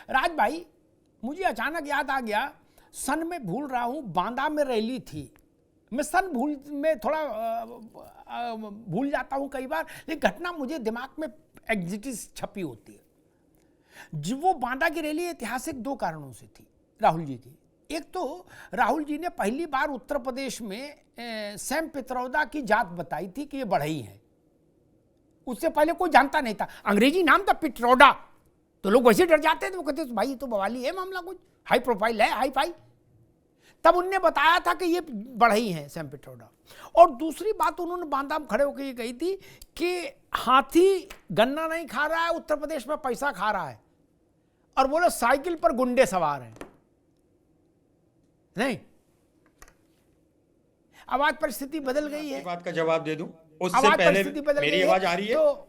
राज भाई, मुझे अचानक याद आ गया, सन में भूल रहा हूं, बांदा में रैली थी। मैं सन में थोड़ा भूल जाता हूं कई बार, लेकिन घटना मुझे दिमाग में एग्जिटिस छपी होती है। जब वो बांदा की रैली ऐतिहासिक 2 कारणों से थी राहुल जी की। एक तो राहुल जी ने पहली बार उत्तर प्रदेश में सैम पित्रोदा की जात बताई थी कि ये बढ़ई है। उससे पहले कोई जानता नहीं था, अंग्रेजी नाम था पित्रोदा, तो लोग वैसे डर जाते थे, वो कहते भाई ये तो बवाली है मामला, कुछ हाई प्रोफाइल है, हाई फाई। तब उनने बताया था कि ये बढ़ई है सैम पित्रोदा। और दूसरी बात उन्होंने बांदा में खड़े होकर ये कही थी कि हाथी गन्ना नहीं खा रहा है, उत्तर प्रदेश में पैसा खा रहा है, और बोले साइकिल पर गुंडे सवार हैं। नहीं, अब आज परिस्थिति बदल गई है। बात का जवाब दे दूं, उससे पहले मेरी आवाज आ रही है तो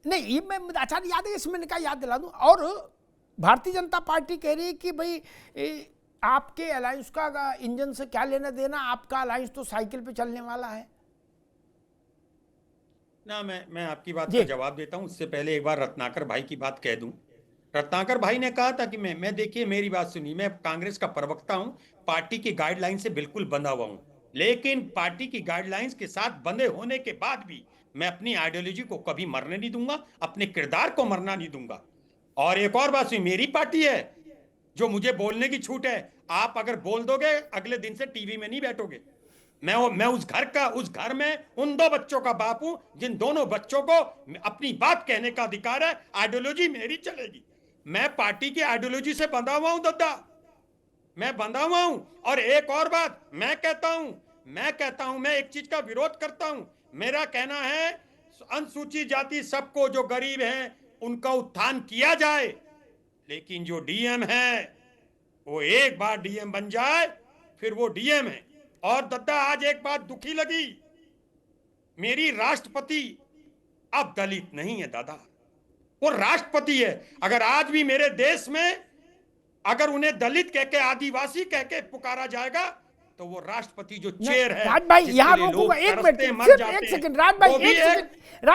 नहीं, ये मैं अच्छा याद है, इसमें क्या याद दिला दूं। और भारतीय जनता पार्टी कह रही है कि भाई आपके अलायंस का इंजन से क्या लेना देना, आपका अलायंस तो साइकिल पे चलने वाला है ना। मैं आपकी बात का जवाब देता हूं, उससे पहले एक बार रत्नाकर भाई की बात कह दूं। रत्नाकर भाई ने कहा था कि मैं देखिए मेरी बात सुनिए, मैं कांग्रेस का प्रवक्ता हूं, पार्टी की गाइडलाइन से बिल्कुल बंधा हुआ हूं, लेकिन पार्टी की गाइडलाइंस के साथ बंधे होने के बाद भी मैं अपनी आइडियोलॉजी को कभी मरने नहीं दूंगा, अपने किरदार को मरना नहीं दूंगा। और एक और बात सुनिए, मेरी पार्टी है जो मुझे बोलने की छूट है। आप अगर बोल दोगे अगले दिन से टीवी में नहीं बैठोगे। मैं उस घर में उन 2 बच्चों का बाप हूं जिन दोनों बच्चों को अपनी बात कहने का अधिकार है। आइडियोलॉजी मेरी चलेगी, मैं पार्टी की आइडियोलॉजी से बंधा हुआ हूं दद्दा, मैं बंधा हुआ हूं। और एक और बात मैं कहता हूं, मैं एक चीज का विरोध करता हूं। मेरा कहना है अनुसूचित जाति सबको, जो गरीब हैं उनका उत्थान किया जाए, लेकिन जो डीएम है वो एक बार डीएम बन जाए फिर वो डीएम है। और दद्दा आज एक बात दुखी लगी, मेरी राष्ट्रपति अब दलित नहीं है दादा, वो राष्ट्रपति है। अगर आज भी मेरे देश में अगर उन्हें दलित कह के, आदिवासी कह के पुकारा जाएगा तो वो राष्ट्रपति जो चेयर है। राज भाई यहाँ रोकूंगा, एक मिनट, सिर्फ 1 सेकंड। राज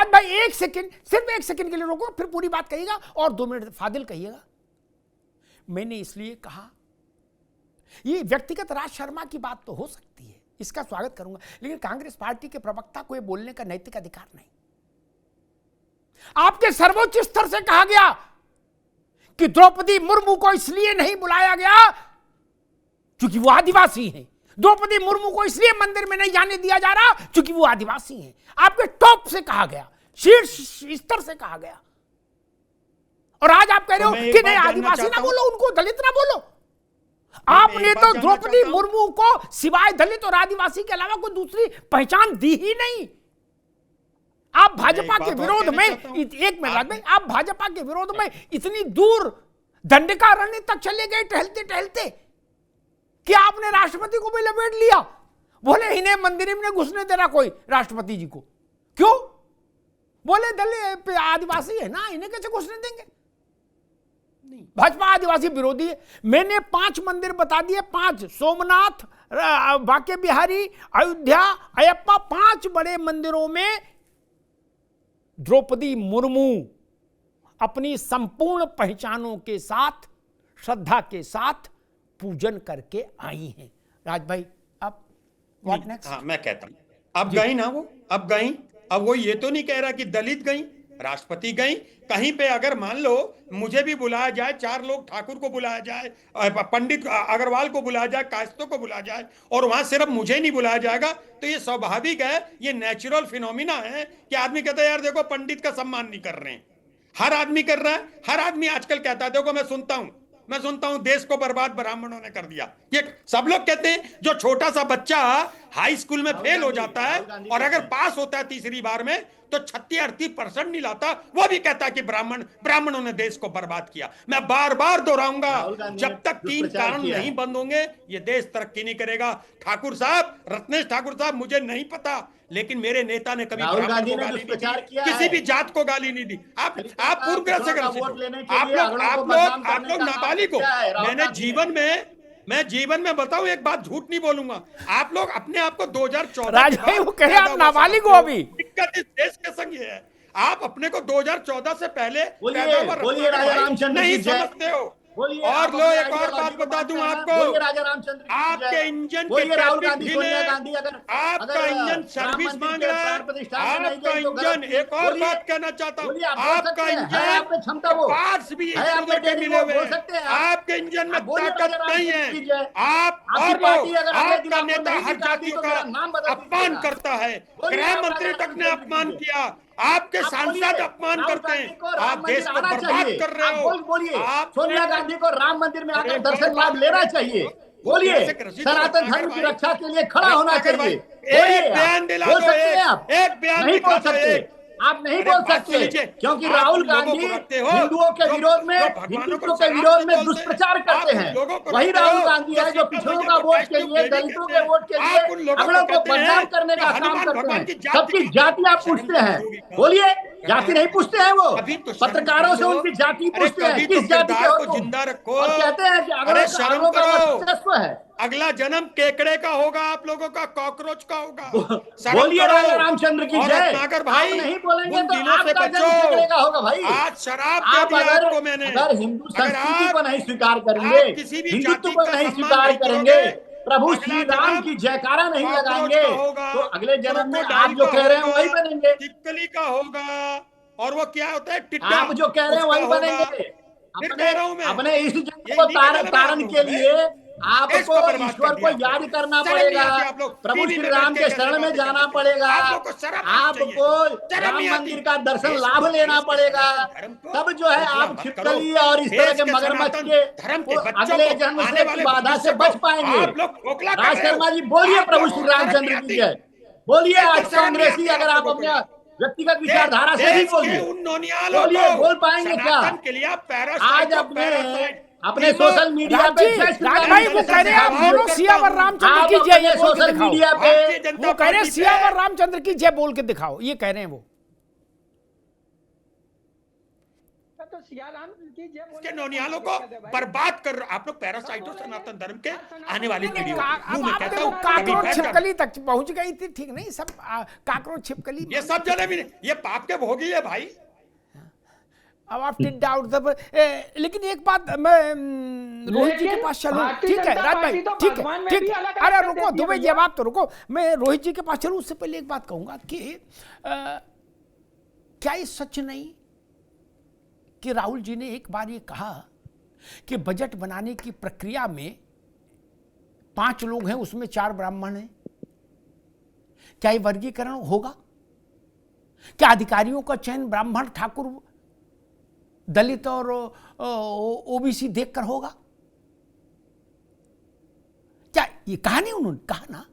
भाई 1 सेकंड, सिर्फ 1 सेकंड के लिए रोको, फिर पूरी बात कहिएगा और 2 मिनट फादिल कहिएगा। मैंने इसलिए कहा, ये व्यक्तिगत राज शर्मा की बात तो हो सकती है, इसका स्वागत करूंगा, लेकिन कांग्रेस पार्टी के प्रवक्ता को ये बोलने का नैतिक अधिकार नहीं। आपके सर्वोच्च स्तर से कहा गया कि द्रौपदी मुर्मू को इसलिए नहीं बुलाया गया क्योंकि वो आदिवासी हैं। द्रौपदी मुर्मू को इसलिए मंदिर में नहीं जाने दिया जा रहा क्योंकि वो आदिवासी हैं। आपके टॉप से कहा गया, शीर्ष स्तर से कहा गया, और आज आप कह रहे हो कि नहीं आदिवासी ना बोलो, उनको दलित ना बोलो। आपने तो द्रौपदी मुर्मू को सिवाय दलित और आदिवासी के अलावा कोई दूसरी पहचान दी ही नहीं। आप भाजपा के विरोध में, एक मिनट में, आप भाजपा के विरोध में इतनी दूर दंडकारण्य तक चले गए टहलते टहलते कि आपने राष्ट्रपति को भी लपेट लिया। बोले इन्हें मंदिर में घुसने देना कोई राष्ट्रपति जी को, क्यों? बोले दलित आदिवासी है ना, इन्हें कैसे घुसने देंगे? भाजपा आदिवासी विरोधी है। मैंने 5 मंदिर बता दिए, 5, सोमनाथ, बांके बिहारी, अयोध्या, अयप्पा, 5 बड़े मंदिरों में द्रौपदी मुर्मू अपनी संपूर्ण पहचानों के साथ, श्रद्धा के साथ पूजन करके आई हैं। राज भाई अब व्हाट नेक्स्ट? हाँ, मैं कहता हूं अब गई ना वो, अब गई। अब वो ये तो नहीं कह रहा कि दलित गई, राष्ट्रपति गई। कहीं पे अगर मान लो मुझे भी बुलाया जाए, 4 लोग ठाकुर को बुलाया जाए, पंडित अग्रवाल को बुलाया जाए, कायस्थों को बुलाया जाए, और वहां सिर्फ मुझे नहीं बुलाया जाएगा, तो ये स्वाभाविक है, ये नेचुरल फिनोमिना है कि आदमी कहता है यार देखो पंडित का सम्मान नहीं कर रहे हैं। हर आदमी कर रहा है, हर आदमी आजकल कहता है, देखो मैं सुनता हूं देश को बर्बाद ब्राह्मणों ने कर दिया। ये सब लोग कहते हैं। जो छोटा सा बच्चा हाई स्कूल में फेल हो जाता है और अगर पास होता है तीसरी बार में तो 36-38% नहीं लाता, वो भी कहता है कि ब्राह्मणों ने देश को बर्बाद किया। मैं बार बार दोहराऊंगा, जब तक 3 कारण नहीं बंद होंगे ये देश तरक्की नहीं करेगा। ठाकुर साहब, रत्नेश ठाकुर साहब, मुझे नहीं पता, लेकिन मेरे नेता ने कभी ब्राह्मण को गाली नहीं दी, किसी भी जात को गाली नहीं दी। आप पूर्व से आप लोग नाबालिग हो। मैं जीवन में बताऊं, एक बात झूठ नहीं बोलूंगा, आप लोग अपने आप को 2014 वो कह रहे आप नाबालिग हो। अभी दिक्कत इस देश के संग ये है, आप अपने को 2014 से पहले बोलिए, पैदावार बोलिए राजा रामचंद्र नहीं की जय। समझते हो। बोलिए, और आप लो अपने एक और बात आइडियोलॉजी को बता दूं मानते हैं। आपको, बोलिए राजा रामचंद्र की आपके जय। इंजन के बोलिए राहुल टैपिक गांधी, ढीले, सोनिया गांधी, आपका इंजन सर्विस मांग रहा है, आपका इंजन। एक और बात कहना चाहता हूँ, आपका इंजन पार्ट्स भी इधर उधर के मिले हुए हैं, आपके इंजन में ताकत नहीं है। आप और लोग, आपका नेता हर जातियों का अपमान करता है, गृह मंत्री तक ने अपमान किया, आपके सांसद अपमान करते हैं, आप देश को बर्बाद कर रहे हो। आप सोनिया गांधी को राम मंदिर में आकर दर्शन लाभ लेना चाहिए। बोलिए, सनातन धर्म की रक्षा के लिए खड़ा होना चाहिए। एक बयान दिला दो, एक बयान नहीं बोल दिखा दो, सकते, आप नहीं बोल सकते, क्योंकि राहुल गांधी हिंदुओं के विरोध में, हिंदुत्व के विरोध में दुष्प्रचार करते हैं। वही राहुल गांधी है जो पिछड़ों का वोट के लिए, दलितों के वोट के लिए अगड़ों को बदनाम करने का काम करते हैं। सबकी जाति आप पूछते हैं। बोलिए, जाति नहीं पूछते हैं वो, पत्रकारों से उनकी जाति पूछते हैं, किस जाति के हो तुम? जिंदा रखो और कहते हैं कि अगड़ों का वर्चस्व है। अगला जन्म केकड़े का होगा, आप लोगों का कॉकरोच का होगा। बोलिए राजा रामचंद्र की जय। रत्नाकर भाई, आप नहीं बोलेंगे उन तो दिनों से आपका जन्म बचो। केकड़े का होगा भाई। आज शराब दे आप दिया आपको मैंने। अगर हिंदू संस्कृति आप- को नहीं स्वीकार करेंगे, आप किसी भी हिंदुत्व जाति को का नहीं सम्मान स्वीकार नहीं करेंगे, करोगे, प्रभु अगला श्री राम जन्म की जयकारा नहीं कॉकरोच लगाएंगे, का होगा, तो अगले जन्म में क्रोकोडाइल आप जो का कह रहे हैं होगा, वही बनेंगे। टिक्कली का होगा, और वो क्या होता है, टिड्डा, आप जो कह रहे हैं वही उसका होगा। बनेंगे। फिर कह रहा हूं मैं, अपने इस जन्म ये को नहीं कहना मैं तारण आप के लोगों लिए देश को आपको बर्बाद ईश्वर कर को दिया। याद करना शर्म नहीं पड़ेगा, आती आप लोग? प्रभु टीवी श्री में राम बैठ के के शरण में कैसे जाना बातें पड़ेगा। आप लोग को शर्म आनी आपको चाहिए। राम नहीं मंदिर आती। का दर्शन देश लाभ को, लेना देश के पड़ेगा, धर्म को तब जो है खोखला आप मत छिपकली करो। और इस तरह देश के के मगरमच्छ सनातन के धर्म के बच्चों अगले को, जन्म आने से वाले बाधा भविष्य से बच को पाएंगे। आप लोग खोखला कर राज रहे हो। शर्मा जी बोलिए, आप प्रभु लोगों श्री को शर्म रामचंद्र नहीं की आती। जय। बोलिए, ये तो आज शर्म नहीं कांग्रेसी आती अगर आप आप लोगों को। अपने व्यक्तिगत विचारधारा से भी देश के बोलिए, उन नौनियालों बोलिए, को बोल पाएंगे क्या? सनातन के लिए आप आज पैरासाइट अपने सोशल मीडिया पे जय श्री राम भाई वो कह रहे हैं आप बोलो सियावर रामचंद्र की जय, ये बोल के सोशल दिखाओ। मीडिया पे भारतीय जनता वो कह रहे हैं पार्टी सियावर रामचंद्र की जय बोल के दिखाओ, ये कह रहे हैं वो। तो सियाराम की जय के नौनियालों को बर्बाद कर रहे हो। आप लोग पैरासाइट हो सनातन धर्म के, आने वाली पीढ़ी को। अब मैं आप कहता देखो हूं, कभी काकरोच बैठ कर- छिपकली तक पहुंच गई थी, ठीक नहीं, सब काकरोच छिपकली। ये सब जने भी नहीं, ये पाप के भोगी है भाई। अब आप टिड्डा उड़ लेकिन एक बात मैं रोहित जी के पास चलूं, भारतीय ठीक है जनता राज भाई, पार्टी तो ठीक भगवान है, में ठीक भी है। अलग अरे अलग रुको देती है दुबे जी, भैया। अब आप तो रुको, मैं रोहित जी के पास चलूं, उससे पहले एक बात कहूंगा कि क्या ये सच नहीं कि राहुल जी ने एक बार ये कहा कि बजट बनाने की प्रक्रिया में 5 लोग हैं, उसमें 4 ब्राह्मण हैं? क्या ये वर्गीकरण होगा? क्या अधिकारियों का चयन ब्राह्मण, ठाकुर, दलित और ओबीसी देखकर होगा? क्या ये कहा नहीं उन्होंने? कहा ना,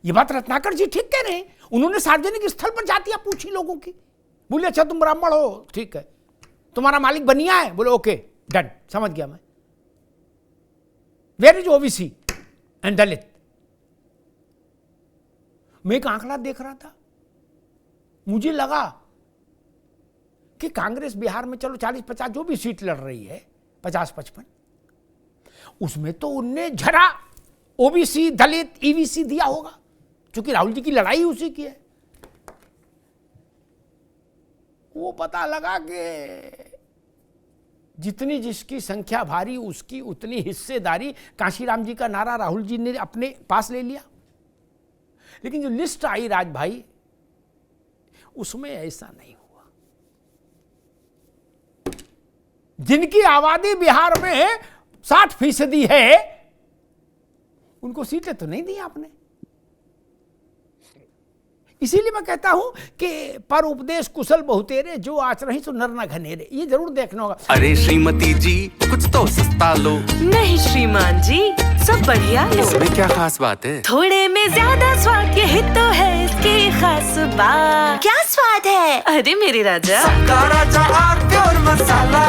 ये बात रत्नाकर जी ठीक कह रहे हैं। उन्होंने सार्वजनिक स्थल पर जातियां पूछी लोगों की, बोले अच्छा तुम ब्राह्मण हो, ठीक है, तुम्हारा मालिक बनिया है, बोले ओके डन, समझ गया मैं। वेयर इज ओबीसी एंड दलित? मैं एक आंकड़ा देख रहा था, मुझे लगा कि कांग्रेस बिहार में चलो 40-50 जो भी सीट लड़ रही है, 50-55, उसमें तो उनने झरा ओबीसी, दलित, ईबीसी दिया होगा, क्योंकि राहुल जी की लड़ाई उसी की है। वो पता लगा कि जितनी जिसकी संख्या भारी उसकी उतनी हिस्सेदारी, कांशीराम जी का नारा राहुल जी ने अपने पास ले लिया। लेकिन जो लिस्ट आई राज भाई, उसमें ऐसा नहीं हुआ। जिनकी आबादी बिहार में 60% है, उनको सीटें तो नहीं दी आपने। इसीलिए मैं कहता हूं कि पर उपदेश कुशल बहुतेरे, जो आचरण सो नर न घनेरे, ये जरूर देखना होगा। अरे श्रीमती जी कुछ तो सस्ता लो। नहीं श्रीमान जी, सब बढ़िया लो। इसमें क्या खास बात है? थोड़े में ज्यादा स्वाद, यही तो है इसकी खास बात। क्या स्वाद है? अरे मेरे राजा, राजा और प्योर मसाला।